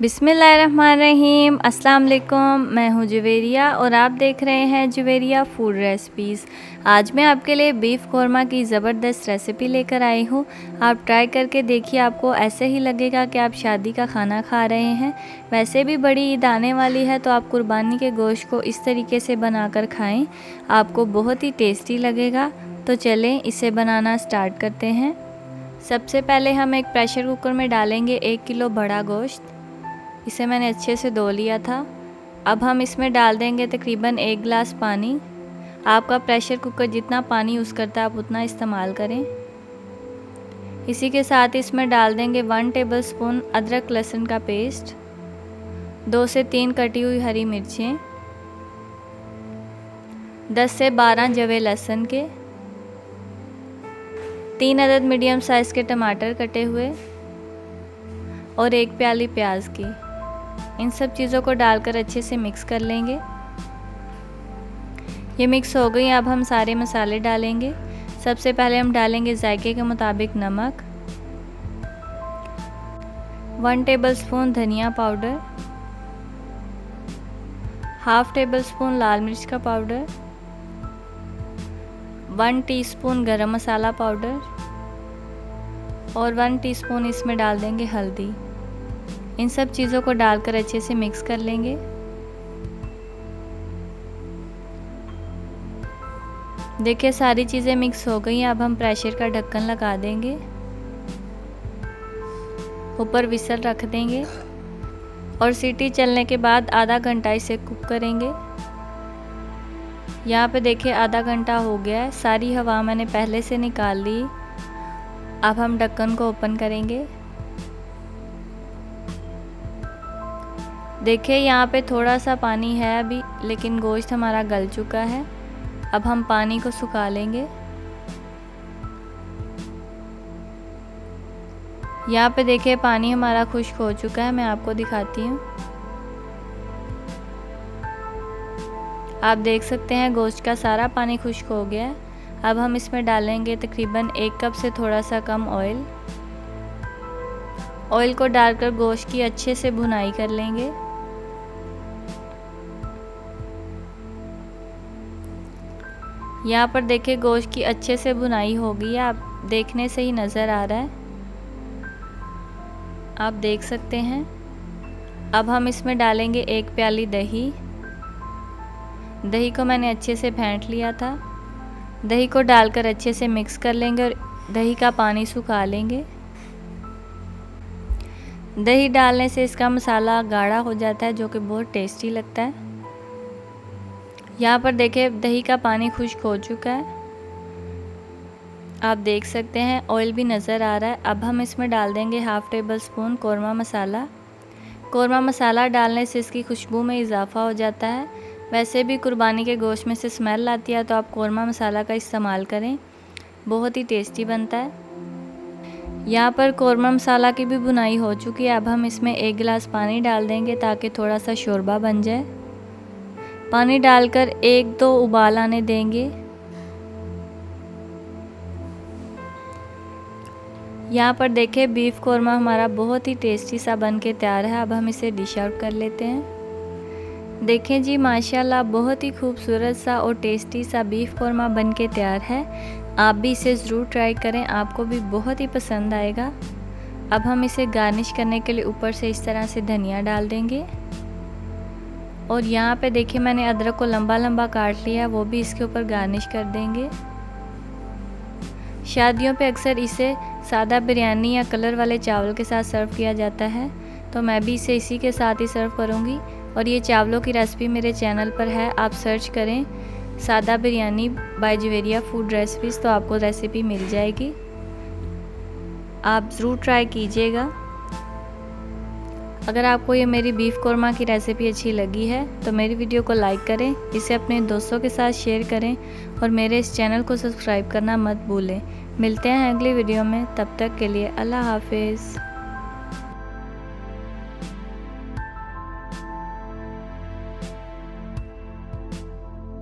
बिस्मिल्लाहिर्रहमानिर्रहीम। अस्सलाम वालेकुम। मैं हूँ जुवेरिया और आप देख रहे हैं जुवेरिया फूड रेसिपीज़। आज मैं आपके लिए बीफ़ कौरमा की ज़बरदस्त रेसिपी लेकर आई हूँ। आप ट्राई करके देखिए, आपको ऐसे ही लगेगा कि आप शादी का खाना खा रहे हैं। वैसे भी बड़ी ईद आने वाली है, तो आप कुर्बानी के गोश्त को इस तरीके से बनाकर खाएँ, आपको बहुत ही टेस्टी लगेगा। तो चलें इसे बनाना स्टार्ट करते हैं। सबसे पहले हम एक प्रेशर कुकर में डालेंगे 1 किलो बड़ा गोश्त। इसे मैंने अच्छे से धो लिया था। अब हम इसमें डाल देंगे तकरीबन 1 गिलास पानी। आपका प्रेशर कुकर जितना पानी यूज़ करता है आप उतना इस्तेमाल करें। इसी के साथ इसमें डाल देंगे 1 टेबलस्पून अदरक लहसुन का पेस्ट, 2 से 3 कटी हुई हरी मिर्चें, 10 से 12 जवे लहसुन के, 3 अदद मीडियम साइज़ के टमाटर कटे हुए और 1 प्याली प्याज की। इन सब चीज़ों को डालकर अच्छे से मिक्स कर लेंगे। ये मिक्स हो गई। अब हम सारे मसाले डालेंगे। सबसे पहले हम डालेंगे जायके के मुताबिक नमक, 1 टेबलस्पून धनिया पाउडर, हाफ़ टेबलस्पून लाल मिर्च का पाउडर, 1 टीस्पून गरम मसाला पाउडर और 1 टीस्पून इसमें डाल देंगे हल्दी। इन सब चीज़ों को डालकर अच्छे से मिक्स कर लेंगे। देखिए सारी चीज़ें मिक्स हो गई हैं। अब हम प्रेशर का ढक्कन लगा देंगे, ऊपर विसल रख देंगे और सीटी चलने के बाद आधा घंटा इसे कुक करेंगे। यहाँ पे देखिए आधा घंटा हो गया है। सारी हवा मैंने पहले से निकाल ली। अब हम ढक्कन को ओपन करेंगे। देखिए यहाँ पे थोड़ा सा पानी है अभी, लेकिन गोश्त हमारा गल चुका है। अब हम पानी को सुखा लेंगे। यहाँ पे देखिए पानी हमारा खुश्क हो चुका है। मैं आपको दिखाती हूँ। आप देख सकते हैं गोश्त का सारा पानी खुश्क हो गया है। अब हम इसमें डालेंगे तकरीबन 1 कप से थोड़ा सा कम ऑयल। ऑयल को डालकर गोश्त की अच्छे से भुनाई कर लेंगे। यहाँ पर देखिए गोश्त की अच्छे से भुनाई हो गई है। आप देखने से ही नज़र आ रहा है, आप देख सकते हैं। अब हम इसमें डालेंगे 1 प्याली दही। दही को मैंने अच्छे से फेंट लिया था। दही को डालकर अच्छे से मिक्स कर लेंगे और दही का पानी सुखा लेंगे। दही डालने से इसका मसाला गाढ़ा हो जाता है, जो कि बहुत टेस्टी लगता है। यहाँ पर देखिए दही का पानी खुश्क हो चुका है। आप देख सकते हैं ऑयल भी नज़र आ रहा है। अब हम इसमें डाल देंगे हाफ़ टेबलस्पून कौरमा मसाला। कौरमा मसाला डालने से इसकी खुशबू में इजाफ़ा हो जाता है। वैसे भी कुर्बानी के गोश्त में से स्मेल आती है, तो आप कौरमा मसाला का इस्तेमाल करें, बहुत ही टेस्टी बनता है। यहाँ पर कौरमा मसाला की भी भुनाई हो चुकी है। अब हम इसमें 1 गिलास पानी डाल देंगे ताकि थोड़ा सा शोरबा बन जाए। पानी डालकर 1-2 उबाल आने देंगे। यहाँ पर देखिए बीफ़ कौरमा हमारा बहुत ही टेस्टी सा बन के तैयार है। अब हम इसे डिश आउट कर लेते हैं। देखें जी माशाल्लाह, बहुत ही खूबसूरत सा और टेस्टी सा बीफ़ कौरमा बन के तैयार है। आप भी इसे ज़रूर ट्राई करें, आपको भी बहुत ही पसंद आएगा। अब हम इसे गार्निश करने के लिए ऊपर से इस तरह से धनिया डाल देंगे। और यहाँ पे देखिए मैंने अदरक को लंबा लंबा काट लिया, वो भी इसके ऊपर गार्निश कर देंगे। शादियों पे अक्सर इसे सादा बिरयानी या कलर वाले चावल के साथ सर्व किया जाता है, तो मैं भी इसे इसी के साथ ही सर्व करूँगी। और ये चावलों की रेसिपी मेरे चैनल पर है, आप सर्च करें सादा biryani by Juveria food recipes, तो आपको रेसिपी मिल जाएगी। आप ज़रूर ट्राई कीजिएगा। अगर आपको ये मेरी बीफ़ कौरमा की रेसिपी अच्छी लगी है तो मेरी वीडियो को लाइक करें, इसे अपने दोस्तों के साथ शेयर करें और मेरे इस चैनल को सब्सक्राइब करना मत भूलें। मिलते हैं अगली वीडियो में, तब तक के लिए अल्लाह हाफ़िज़।